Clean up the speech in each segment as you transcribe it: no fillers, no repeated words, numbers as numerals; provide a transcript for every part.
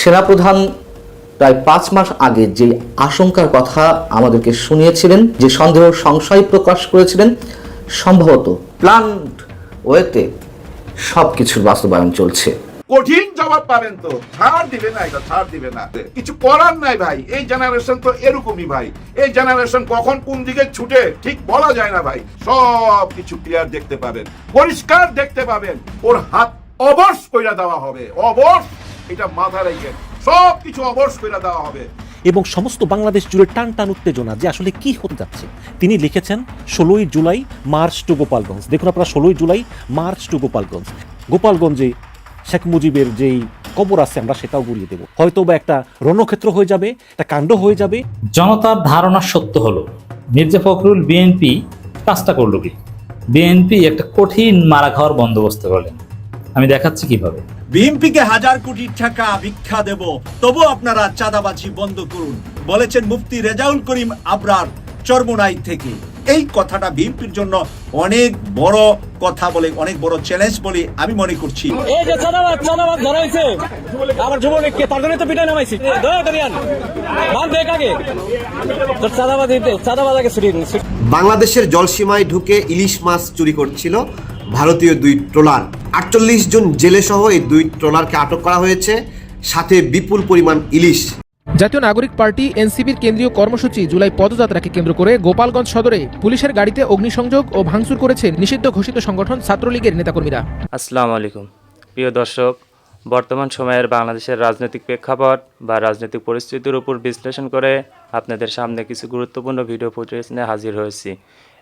সেনাপ্রধান প্রায় 5 মাস আগে যে আশঙ্কার কথা আমাদেরকে শুনিয়েছিলেন, যে সন্দেহ সংশয় প্রকাশ করেছিলেন, সম্ভবত প্ল্যান্ড ওয়েতে সবকিছুর বাস্তবায়ন চলছে। কঠিন জবাব পাবেন তো, ছাড় দিবে না, এটা ছাড় দিবে না, কিছু করার নাই ভাই। এই জেনারেশন তো এরকমই ভাই, এই জেনারেশন কখন কোন দিকে ছুটে ঠিক বলা যায় না ভাই। সব কিছু ক্লিয়ার দেখতে পাবেন, পরিষ্কার দেখতে পাবেন। ওর হাত অবশ কইরা দেওয়া হবে, অবশ, এটা মাথা রেখে সব কিছু অবশ কইরা দেওয়া হবে। এবং সমস্ত বাংলাদেশ জুড়ে টান টান উত্তেজনা যে আসলে কি হতে যাচ্ছে। তিনি লিখেছেন 16ই জুলাই মার্চ টু গোপালগঞ্জ। দেখুন আপনারা, 16ই জুলাই মার্চ টু গোপালগঞ্জ। গোপালগঞ্জে শেখ মুজিবের যেই কবর আছে আমরা সেটাও গুলিয়ে দেব। হয়তো বা একটা রণক্ষেত্র হয়ে যাবে, একটা কাণ্ড হয়ে যাবে। জনতার ধারণা সত্য হলো, মির্জা ফখরুল বিএনপি কাজটা করলো কি? বিএনপি একটা কঠিন মারা খাওয়ার বন্দোবস্ত করলেন। আমি দেখাচ্ছি কিভাবে। বিএনপিকে 1000 কোটি টাকা ভিক্ষা দেব, তবু আপনারা চাঁদাবাজি বন্ধ করুন, বলেছেন মুফতি রেজাউল করিম আবরার চরমোনাই থেকে। এই কথাটা বিএনপির জন্য অনেক বড় কথা বলে, অনেক বড় চ্যালেঞ্জ বলে আমি মনে করছি। এই যে চাঁদাবাজ ধরা হয়েছে, আমার যুবলীগকে তার জন্য তো পিটাই নামাইছি, দয়া করিয়ান মান দেখ আগে তো চাঁদাবাজ আগে ছুটি। বাংলাদেশের জলসীমায় ঢুকে ইলিশ মাছ চুরি করছিল ভারতীয় 2 ট্রলার। 48 জন জেলে সহ এই 2 ট্রলারকে আটক করা হয়েছে, সাথে বিপুল পরিমাণ ইলিশ। জাতীয় নাগরিক পার্টি এনসিপির কেন্দ্রীয় কর্মসূচি জুলাই পদযাত্রাকে কেন্দ্র করে গোপালগঞ্জ সদরে পুলিশের গাড়িতে অগ্নিসংযোগ ও ভাঙচুর করেছে নিষিদ্ধ ঘোষিত সংগঠন ছাত্রলীগের নেতাকর্মীরা। আসসালামু আলাইকুম প্রিয় দর্শক, বর্তমান সময়ের বাংলাদেশের রাজনৈতিক প্রেক্ষাপট বা রাজনৈতিক পরিস্থিতির উপর বিশ্লেষণ করে আপনাদের সামনে কিছু গুরুত্বপূর্ণ ভিডিও ফুটেজ নিয়ে হাজির হয়েছি।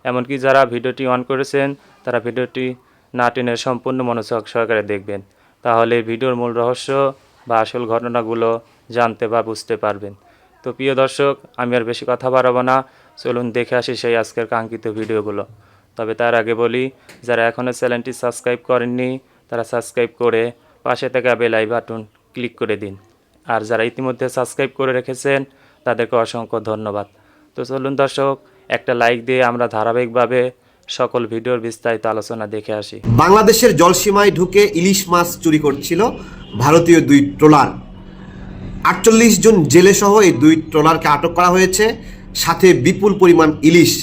এমনকি যারা ভিডিওটি অন করেছেন তারা ভিডিওটি না টেনে সম্পূর্ণ মনোযোগ সহকারে দেখবেন, তাহলে ভিডিওর মূল রহস্য বা আসল ঘটনাগুলো জানতে বা বুঝতে পারবেন। তো প্রিয় দর্শক, আমি আর বেশি কথা বাড়াবো না, চলুন দেখে আসি সেই আজকের কাঙ্ক্ষিত ভিডিওগুলো। তবে তার আগে বলি, যারা এখনও চ্যানেলটি সাবস্ক্রাইব করেননি তারা সাবস্ক্রাইব করে পাশে থাকা বেল আইকন বাটন ক্লিক করে দিন, আর যারা ইতিমধ্যে সাবস্ক্রাইব করে রেখেছেন তাদেরকে অসংখ্য ধন্যবাদ। তো চলুন দর্শক, একটা লাইক দিয়ে আমরা ধারাবাহিকভাবে সকল ভিডিওর বিস্তারিত আলোচনা দেখে আসি। বাংলাদেশের জলসীমায় ঢুকে ইলিশ মাছ চুরি করছিল ভারতীয় 2 ট্রলার। 48 জন জেলে সহ এই 2 ট্রলারকে আটক করা হয়েছে, সাথে বিপুল পরিমাণ ইলিশ।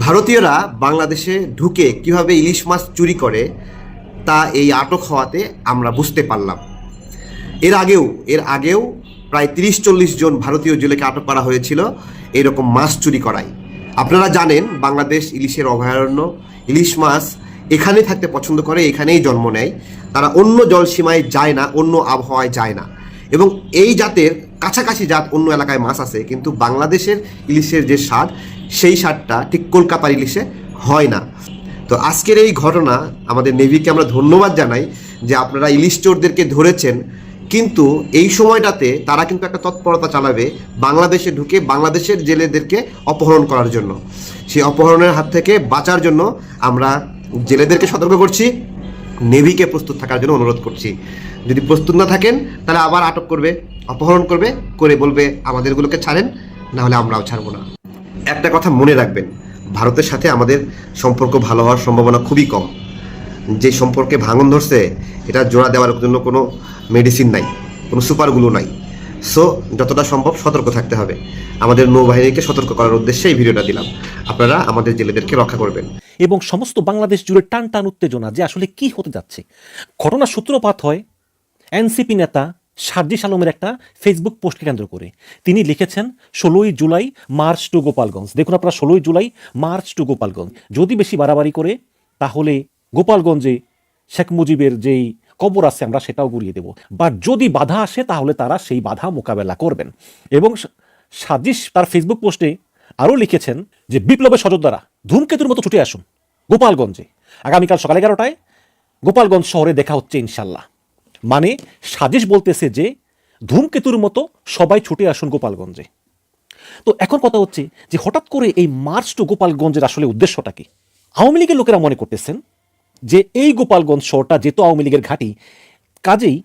ভারতীয়রা বাংলাদেশে ঢুকে কিভাবে ইলিশ মাছ চুরি করে তা এই আটক হওয়াতে আমরা বুঝতে পারলাম। এর আগেও প্রায় 30-40 জন ভারতীয় জেলেকে আটক করা হয়েছিল এরকম মাছ চুরি করায়। আপনারা জানেন বাংলাদেশ ইলিশের অভয়ারণ্য, ইলিশ মাছ এখানে থাকতে পছন্দ করে, এখানেই জন্ম নেয়। তারা অন্য জলসীমায় যায় না, অন্য আবহাওয়ায় যায় না। এবং এই জাতের কাছাকাছি জাত অন্য এলাকায় মাছ আছে, কিন্তু বাংলাদেশের ইলিশের যে স্বাদ সেই স্বাদটা ঠিক কলকাতার ইলিশে হয় না। তো আজকের এই ঘটনা আমাদের নেভিকে আমরা ধন্যবাদ জানাই যে আপনারা ইলিশ চোরদেরকে ধরেছেন, কিন্তু এই সময়টাতে তারা কিন্তু একটা তৎপরতা চালাবে বাংলাদেশে ঢুকে বাংলাদেশের জেলেদেরকে অপহরণ করার জন্য। সেই অপহরণের হাত থেকে বাঁচার জন্য আমরা জেলেদেরকে সতর্ক করছি, নেভিকে প্রস্তুত থাকার জন্য অনুরোধ করছি। যদি প্রস্তুত না থাকেন তাহলে আবার আটক করবে, অপহরণ করবে, করে বলবে আমাদেরগুলোকে ছাড়েন, না হলে আমরাও ছাড়বো না। একটা কথা মনে রাখবেন, ভারতের সাথে আমাদের সম্পর্ক ভালো হওয়ার সম্ভাবনা খুবই কম। যে সম্পর্কে ভাঙন ধরছে এটা জোড়া দেওয়ার জন্য কোনো মেডিসিন নাই, কোনো সুপারগুলো নাই। সো যতটা সম্ভব সতর্ক থাকতে হবে। আমাদের নৌবাহিনীকে সতর্ক করার উদ্দেশ্যে এই ভিডিওটা দিলাম। আপনারা আমাদের জেলেদেরকে রক্ষা করবেন। এবং সমস্ত বাংলাদেশ জুড়ে টান টান উত্তেজনা যে আসলে কি হতে যাচ্ছে। ঘটনার সূত্রপাত হয় এনসিপি নেতা সার্জিস আলমের একটা ফেসবুক পোস্টকে কেন্দ্র করে। তিনি লিখেছেন 16ই জুলাই মার্চ টু গোপালগঞ্জ। দেখুন আপনারা, 16ই জুলাই মার্চ টু গোপালগঞ্জ। যদি বেশি বাড়াবাড়ি করে তাহলে গোপালগঞ্জে শেখ মুজিবের যেই কবর আছে আমরা সেটাও গুলিয়ে দেব। বা যদি বাধা আসে তাহলে তারা সেই বাধা মোকাবেলা করবেন। এবং সার্জিস তার ফেসবুক পোস্টে আরও লিখেছেন যে বিপ্লবের সযোদ্ধারা ধূমকেতুর মতো ছুটে আসুন গোপালগঞ্জে, আগামীকাল সকাল 11টায় গোপালগঞ্জ শহরে দেখা হচ্ছে ইনশাল্লাহ। মানে সাজিশ বলতেছে যে ধূমকেতুর মতো সবাই ছুটে আসুন গোপালগঞ্জে। তো এখন কথা হচ্ছে যে হঠাৎ করে এই মার্চ টু গোপালগঞ্জের আসলে উদ্দেশ্যটা কি? আওয়ামী লীগের লোকেরা মনে করতেছেন যে এই গোপালগঞ্জ শহরটা যেহেতু আওয়ামী লীগের ঘাঁটি, কাজেই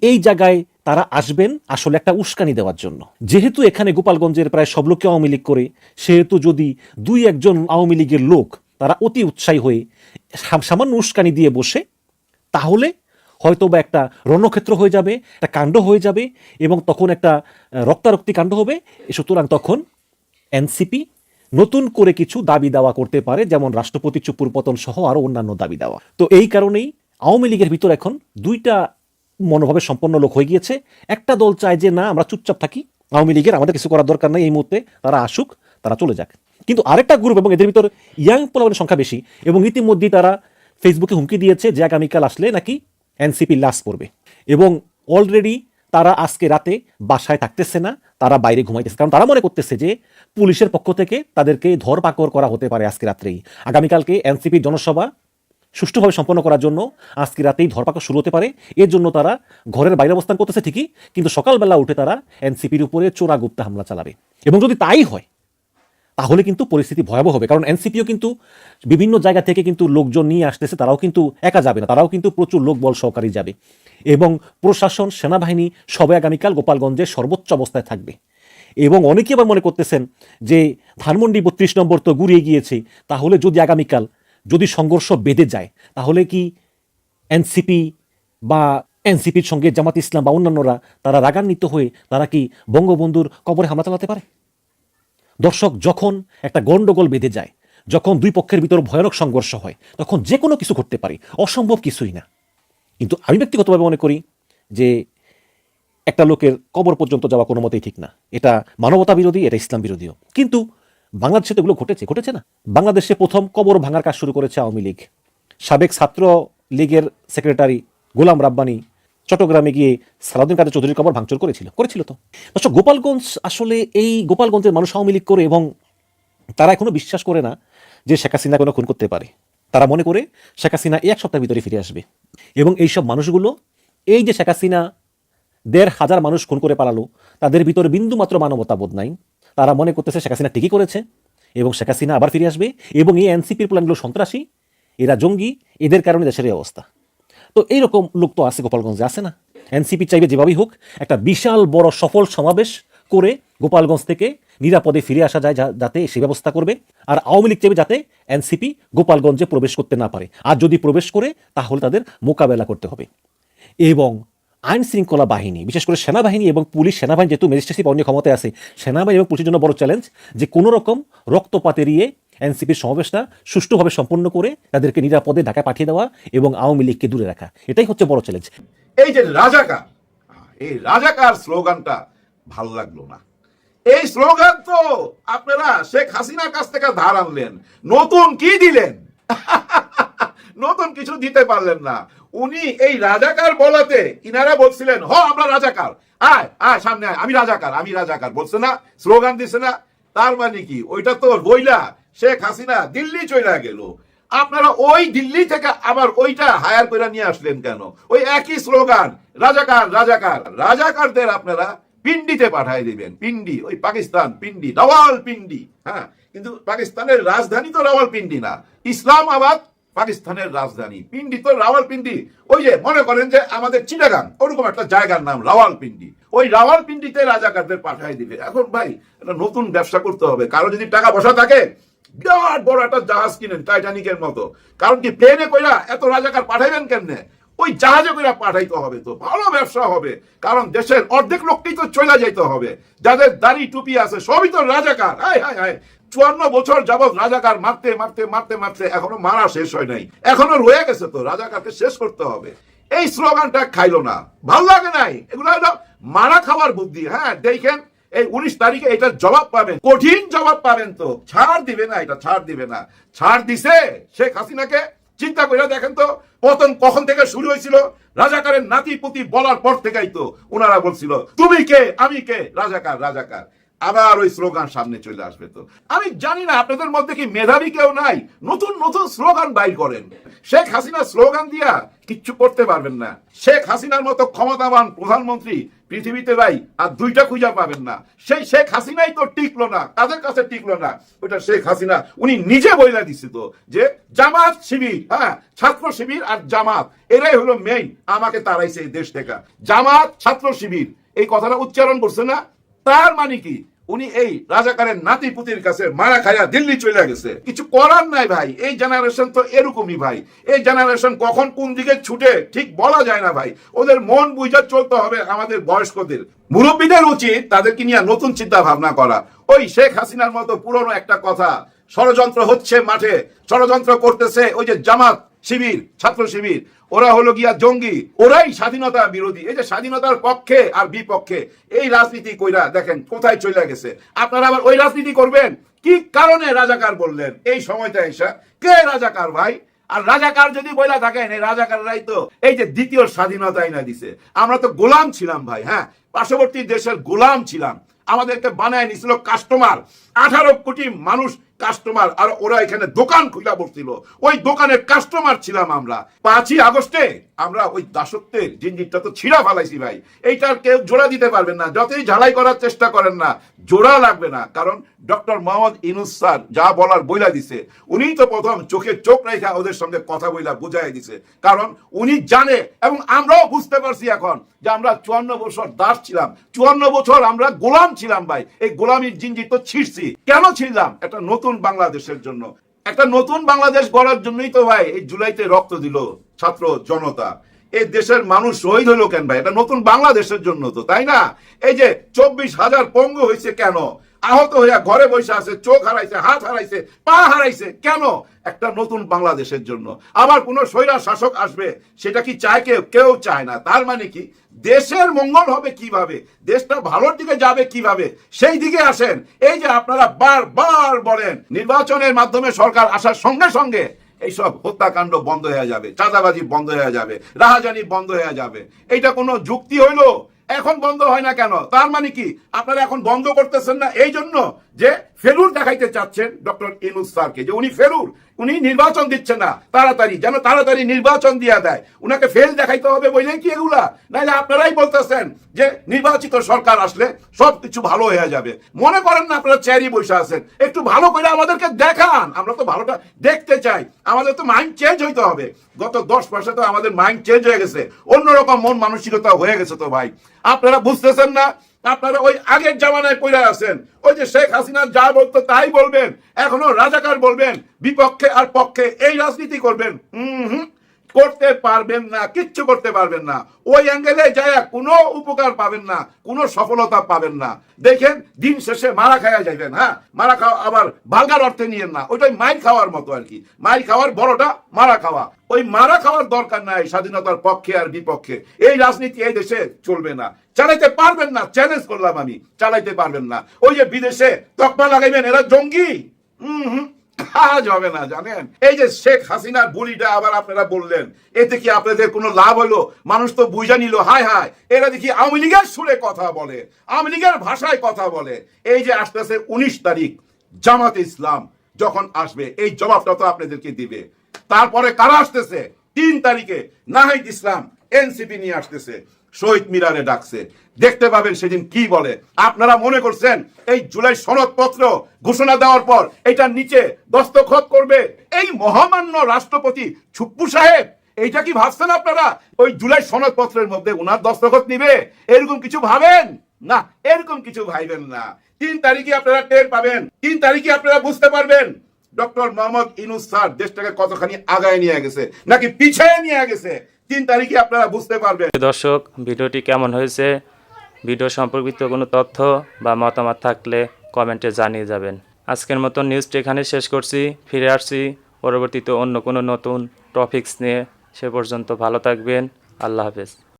এই জায়গায় তারা আসবেন আসলে একটা উস্কানি দেওয়ার জন্য। যেহেতু এখানে গোপালগঞ্জের প্রায় সব লোককে আওয়ামী লীগ করে, সেহেতু যদি 2-1 আওয়ামী লীগের লোক তারা অতি উৎসাহী হয়ে সামান্য উস্কানি দিয়ে বসে, তাহলে হয়তো বা একটা রণক্ষেত্র হয়ে যাবে, একটা কাণ্ড হয়ে যাবে, এবং তখন একটা রক্তারক্তি কাণ্ড হবে। সুতরাং তখন এনসিপি নতুন করে কিছু দাবি দাওয়া করতে পারে, যেমন রাষ্ট্রপতি চুপুর পতন সহ আরও অন্যান্য দাবি দাওয়া। তো এই কারণেই আওয়ামী লীগের ভিতর এখন দুইটা মনোভাবে সম্পন্ন লোক হয়ে গিয়েছে। একটা দল চায় যে না, আমরা চুপচাপ থাকি, আওয়ামী লীগের আমাদের কিছু করার দরকার নেই এই মুহূর্তে, তারা আসুক, তারা চলে যাক। কিন্তু আরেকটা গ্রুপ, এবং এদের ভিতর ইয়াং পোলাপানের সংখ্যা বেশি, এবং ইতিমধ্যেই তারা ফেসবুকে হুমকি দিয়েছে যে আগামীকাল আসলে নাকি এনসিপি লাশ পড়বে, এবং অলরেডি তারা আজকে রাতে বাসায় থাকতেছে না, তারা বাইরে ঘুমাইতেছে, কারণ তারা মনে করতেছে যে পুলিশের পক্ষ থেকে তাদেরকে ধরপাকড় করা হতে পারে আজকে রাত্রেই। আগামীকালকে এনসিপির জনসভা সুষ্ঠুভাবে সম্পন্ন করার জন্য আজকে রাতেই ধরপাকড় শুরু হতে পারে। এর জন্য তারা ঘরের বাইরে অবস্থান করতেছে ঠিকই, কিন্তু সকালবেলা উঠে তারা এনসিপির উপরে চোরাগুপ্তা হামলা চালাবে। এবং যদি তাই হয় তাহলে কিন্তু পরিস্থিতি ভয়াবহ হবে, কারণ এনসিপিও কিন্তু বিভিন্ন জায়গা থেকে কিন্তু লোকজন নিয়ে আসতেছে, তারাও কিন্তু একা যাবে না, তারাও কিন্তু প্রচুর লোকবল সহকারী যাবে, এবং প্রশাসন, সেনাবাহিনী সবাই আগামীকাল গোপালগঞ্জের সর্বোচ্চ অবস্থায় থাকবে। এবং অনেকে আবার মনে করতেছেন যে ধানমন্ডি 32 নম্বর তো গুড়িয়ে গিয়েছে, তাহলে যদি আগামীকাল যদি সংঘর্ষ বেঁধে যায় তাহলে কি এনসিপি বা এনসিপির সঙ্গে জামাত ইসলাম বা অন্যান্যরা তারা রাগান্বিত হয়ে তারা কি বঙ্গবন্ধুর কবরে হামলা চালাতে পারে? দর্শক, যখন একটা গন্ডগোল বেঁধে যায়, যখন দুই পক্ষের ভিতর ভয়ানক সংঘর্ষ হয়, তখন যে কোনো কিছু ঘটতে পারে, অসম্ভব কিছুই না। কিন্তু আমি ব্যক্তিগতভাবে মনে করি যে একটা লোকের কবর পর্যন্ত যাওয়া কোনো মতেই ঠিক না। এটা মানবতা বিরোধী, এটা ইসলাম বিরোধীও। কিন্তু বাংলাদেশে তো এগুলো ঘটেছে না। বাংলাদেশে প্রথম কবর ভাঙার কাজ শুরু করেছে আওয়ামী লীগ। সাবেক ছাত্র লীগের সেক্রেটারি গোলাম রাব্বানী চট্টগ্রামে গিয়ে সালাউদ্দিন কাদের চৌধুরীর কবর ভাঙচুর করেছিল তো। দর্শক, গোপালগঞ্জ আসলে এই গোপালগঞ্জের মানুষ আওয়ামী লীগ করে, এবং তারা এখনো বিশ্বাস করে না যে শেখ হাসিনা কোনো খুন করতে পারে। তারা মনে করে শেখ হাসিনা এক সপ্তাহের ভিতরে ফিরে আসবে, এবং এইসব মানুষগুলো এই যে শেখ হাসিনা 1,500 মানুষ খুন করে পালালো, তাদের ভিতরে বিন্দু মাত্র মানবতা বোধ নাই। তারা মনে করতেছে শেখ হাসিনা ঠিকই করেছে এবং শেখ হাসিনা আবার ফিরে আসবে, এবং এই এনসিপির প্ল্যানগুলো সন্ত্রাসী, এরা জঙ্গি, এদের কারণে দেশের এই অবস্থা। তো এইরকম লোক তো আছে গোপালগঞ্জে, আছে না? এনসিপি চাইবে যেভাবেই হোক একটা বিশাল বড় সফল সমাবেশ করে গোপালগঞ্জ থেকে নিরাপদে ফিরে আসা যায়, যাতে সে ব্যবস্থা করবে। আর আওয়ামী লীগ চাইবে যাতে এনসিপি গোপালগঞ্জে প্রবেশ করতে না পারে, আর যদি প্রবেশ করে তাহলে তাদের মোকাবেলা করতে হবে। এবং আইন শৃঙ্খলা বাহিনী, বিশেষ করে সেনাবাহিনী এবং পুলিশ, সেনাবাহিনী যেহেতু ম্যাজিস্ট্রেসি পাওয়ার ক্ষমতায় আছে, সেনাবাহিনী এবং পুলিশের জন্য বড় চ্যালেঞ্জ যে কোনো রকম রক্তপাত এড়িয়ে এনসিপির সমাবেশটা সুষ্ঠুভাবে সম্পন্ন করে তাদেরকে নিরাপদে ঢাকায় পাঠিয়ে দেওয়া এবং আওয়ামী লীগকে দূরে রাখা, এটাই হচ্ছে বড় চ্যালেঞ্জ। এই যে রাজাকার, এই রাজাকার স্লোগানটা ভালো লাগলো না। এই স্লোগান তো আপনারা শেখ হাসিনার কাছ থেকে ধার আনলেন, নতুন কি দিলেন? নতুন কিছু দিতে পারলেন না। উনি এই রাজাকার বলাতে ইনারা বলছিলেন আমরা রাজাকার, আয় আয় সামনে আয়, আমি রাজাকার বলছে না, স্লোগান দিছে না। তার মানে কি ওইটা তো বইলা শেখ হাসিনা দিল্লি চলে গেল, আপনারা ওই দিল্লি থেকে আবার ওইটা হায়ার করে নিয়ে আসলেন কেন? ওই একই স্লোগান, রাজাকার রাজাকার। রাজাকারদের আপনারা পিন্ডিতে পাঠাই দিবেন, পিন্ডি, ওই পাকিস্তান পিন্ডি, রাওয়ালপিন্ডি। হ্যাঁ, কিন্তু পাকিস্তানের রাজধানী তো রাওয়ালপিন্ডি না, ইসলামাবাদ পাকিস্তানের রাজধানী, পিন্ডি তো রাওয়ালপিন্ডি। ওই যে মনে করেন যে আমাদের চিটাগাং, ওরকম একটা জায়গার নাম রাওয়ালপিন্ডি, ওই রাওয়ালপিন্ডিতে রাজাকারদের পাঠাই দিবে। এখন ভাই একটা নতুন ব্যবসা করতে হবে। কারো যদি টাকা পয়সা থাকে বিরাট বড় একটা জাহাজ কিনেন টাইটানিকের মতো, কারণ কি প্লেনে কইরা এত রাজাকার পাঠাইবেন কেমনে? ওই জাহাজে করে পাঠাইতে হবে, তো ভালো ব্যবসা হবে। কারণ দেশের অর্ধেক লোককেই তো চলে যাইতে হবে, যাদের দাড়ি টুপি আছে সবই তো রাজাকার। হায় হায় হায়, 54 বছর যাবৎ রাজাকার মারতে মারতে মারতে মারতে এখনো মারা শেষ হয় নাই, এখনো রয়ে গেছে। তো রাজাকারকে শেষ করতে হবে। এই স্লোগানটা খাইলো না, ভাল লাগে নাই। এগুলো হলো মারা খাওয়ার বুদ্ধি। হ্যাঁ, দেখেন এই 19 তারিখে এটার জবাব পাবেন, কঠিন জবাব পাবেন। তো ছাড় দিবে না, এটা ছাড় দিবে না। ছাড় দিছে শেখ হাসিনাকে। চিন্তা করে দেখেন তো পতন কখন থেকে শুরু হয়েছিল? রাজাকারের নাতি পুতি বলার পর থেকেই তো ওনারা বলছিল তুমি কে আমি কে, রাজাকার রাজাকার। আবার ওই স্লোগান সামনে চলে আসবে। তো আমি জানি না আপনাদের মধ্যে কি মেধাবী কেউ নাই, নতুন নতুন স্লোগান বাইর করেন। শেখ হাসিনা স্লোগান দিয়া কিচ্ছু করতে পারবেন না। শেখ হাসিনার মতো ক্ষমতাবান প্রধানমন্ত্রী পৃথিবীতে ভাই আর দুইটা খুঁজা পাবেন না। সেই শেখ হাসিনাই তো টিকলো না, তাদের কাছে টিকলো না। ওটা শেখ হাসিনা উনি নিজে বইলা দিছে তো যে জামাত শিবির, হ্যাঁ ছাত্র শিবির আর জামাত এরাই হলো মেইন, আমাকে তাড়াইছে এই দেশ থেকে। জামাত ছাত্র শিবির এই কথাটা উচ্চারণ করছে না? তার মানে কি উনি এই রাজাকারের নাতিপুতির কাছে মারা খায়া দিল্লি চলে গেছে। কিছু করার নাই ভাই, এই জেনারেশন তো এরকমই ভাই। এই জেনারেশন কখন কোন দিকে ছুটে ঠিক বলা যায় না ভাই। ওদের মন বুঝা চলতে হবে। আমাদের বয়স্কদের মুরব্বীদের উচিত তাদেরকে নিয়ে নতুন চিন্তা ভাবনা করা। ওই শেখ হাসিনার মতো পুরনো একটা কথা, ষড়যন্ত্র হচ্ছে মাঠে, ষড়যন্ত্র করতেছে ওই যে জামাত শিবির, ছাত্র শিবির, ওরা হলো গিয়া জঙ্গি, ওরাই স্বাধীনতা বিরোধী। এই যে স্বাধীনতার পক্ষে আর বিপক্ষে এই রাজনীতি কইরা দেখেন কোথায় চলে গেছে। আপনারা আবার ওই রাজনীতি করবেন? কি কারণে রাজাকার বললেন এই সময়টা এসে? কে রাজাকার ভাই? আর রাজাকার যদি বইলা থাকেন, এই রাজাকাররাই তো এই যে দ্বিতীয় স্বাধীনতা এনে দিছে। আমরা তো গোলাম ছিলাম ভাই, হ্যাঁ, পার্শ্ববর্তী দেশের গোলাম ছিলাম। আমাদেরকে বানায় নিছিল কাস্টমার, 18 কোটি মানুষ কাস্টমার, আর ওরা এখানে দোকান খুলে বসছিল, ওই দোকানের কাস্টমার ছিলাম আমরা। 5ই আগস্টে আমরা ওই দাসত্বের জিঞ্জিরটা তো ছিঁড়া ফেলাইছি ভাই। এইটার কেউ জোড়া দিতে পারবেন না, যতই ঝালাই করার চেষ্টা করেন না, জোড়া লাগবে না। কারণ ডক্টর মোহাম্মদ ইউনূস স্যার যা বলার বইলা দিছে, উনিই তো প্রথম চোখে চোখ রেখা ওদের সঙ্গে কথা বইলা বুঝাই দিছে। কারণ উনি জানে, এবং আমরাও বুঝতে পারছি এখন যে আমরা 54 বছর দাস ছিলাম, 54 বছর আমরা গোলাম ছিলাম ভাই। এই গোলামির জিঞ্জির তো ছিঁড়ছি। কেন ছিলাম? একটা নতুন বাংলাদেশের জন্য, একটা নতুন বাংলাদেশ গড়ার জন্যই তো ভাই এই জুলাইতে রক্ত দিল ছাত্র জনতা। এই দেশের মানুষ শহীদ হলো কেন ভাই? এটা নতুন বাংলাদেশের জন্য তো, তাই না? এই যে 24,000 পঙ্গু হয়েছে কেন? আহত হইয়া ঘরে বসে আছে, চোখ হারাইছে, হাত হারাইছে, পা হারাইছে কেন? একটা নতুন বাংলাদেশের জন্য। আবার কোন স্বৈরা শাসক আসবে, সেটা কি চায় কেউ? কেউ চায় না। তার মানে কি, দেশের মঙ্গল হবে কিভাবে, দেশটা ভালোর দিকে যাবে কিভাবে, সেই দিকে আসেন। এই যে আপনারা বারবার বলেন নির্বাচনের মাধ্যমে সরকার আসার সঙ্গে সঙ্গে এইসব হত্যাকাণ্ড বন্ধ হয়ে যাবে, চাঁদাবাজি বন্ধ হয়ে যাবে, রাহাজানি বন্ধ হয়ে যাবে, এইটা কোনো যুক্তি হইলো? এখন বন্ধ হয় না কেন? তার মানে কি আপনারা এখন বন্ধ করতেছেন না এই জন্য যে ফেলুর দেখাইতে চাচ্ছেন ডক্টর ইউনূস স্যারকে, যে উনি ফেলুর, উনি নির্বাচন দিচ্ছেন না তাড়াতাড়ি, যেন তাড়াতাড়ি নির্বাচন দিয়া দেয়, উনাকে ফেল দেখাইতে হবে বললেই কি এগুলা? নাইলে আপনারাই বলতেছেন যে নির্বাচিত সরকার আসলে সবকিছু ভালো হয়ে যাবে। মনে করেন না আপনারা চেয়ারই বসে আছেন, একটু ভালো করে আমাদেরকে দেখান, আমরা তো ভালোটা দেখতে চাই। আমাদের তো মাইন্ড চেঞ্জ হইতে হবে। গত 10 বছরে তো আমাদের মাইন্ড চেঞ্জ হয়ে গেছে, অন্যরকম মন মানসিকতা হয়ে গেছে তো ভাই। আপনারা বুঝতেছেন না? আপনারা ওই আগের জামানায় পড়ে আছেন, ওই যে শেখ হাসিনা যা বলতো তাই বলবেন, এখনো রাজাকার বলবেন, বিপক্ষে আর পক্ষে এই রাজনীতি করবেন। করতে পারবেন না, কিচ্ছু করতে পারবেন না। ওই অ্যাঙ্গেলে যায় কোনো উপকার পাবেন না, কোনো সফলতা পাবেন না। দেখেন দিন শেষে মারা খাওয়া যাবেন। হ্যাঁ, মারা খাওয়া আবার ভালগার অর্থে নিয়েন না, ওইটাই মাইর খাওয়ার মতো আর কি। মাইর খাওয়ার বড়টা মারা খাওয়া। ওই মারা খাওয়ার দরকার নাই স্বাধীনতার পক্ষে আর বিপক্ষে। এই রাজনীতি এই দেশে চলবে না, চালাইতে পারবেন না। চ্যালেঞ্জ করলাম আমি, চালাইতে পারবেন না। ওই যে বিদেশে তকমা লাগাইবেন এরা জঙ্গি, কাজ হবে না জানেন। এই যে শেখ হাসিনার বুলিটা আবার আপনারা বললেন, এতে কি আপনাদের কোনো লাভ হলো? মানুষ তো বুঝা নিল, হায় হায় এরা দেখি আওয়ামী লীগের সুরে কথা বলে, আওয়ামী লীগের ভাষায় কথা বলে। এই যে আসতেছে 19 তারিখ জামাতে ইসলাম যখন আসবে, এই জবাবটা তো আপনাদেরকে দিবে। তারপরে কারা আসতেছে? 3 তারিখে নাহিদ ইসলাম এনসিপি নিয়ে আসতেছে, শহীদ মিনারে ডাকছে, দেখতে পাবেন সেদিন কি বলে। আপনারা মনে করছেন এই জুলাই সনদপত্র ঘোষণা দেওয়ার পর এটার নিচে দস্তখত করবে এই মহামান্য রাষ্ট্রপতি ছুপ্পু সাহেব? এইটা কি ভাবছেন আপনারা? ওই জুলাই সনদপত্রের মধ্যে ওনার দস্তখত নিবে এরকম কিছু ভাবেন না? এরকম কিছু ভাইবেন না। 3 তারিখে আপনারা টের পাবেন, 3 তারিখে আপনারা বুঝতে পারবেন ডক্টর মোহাম্মদ ইউনূস স্যার দেশটাকে কতখানি আগায় নিয়ে গেছে নাকি পিছিয়ে নিয়ে গেছে। 3 তারিখে আপনারা বুঝতে পারবেন। দর্শক, ভিডিওটি কেমন হয়েছে? ভিডিও সম্পর্কিত কোনো তথ্য বা মতামত থাকলে কমেন্টে জানিয়ে যাবেন। আজকের মতো নিউজটি এখানে শেষ করছি, ফিরে আসছি পরবর্তীতে অন্য কোনো নতুন টপিকস নিয়ে। সে পর্যন্ত ভালো থাকবেন, আল্লাহ হাফেজ।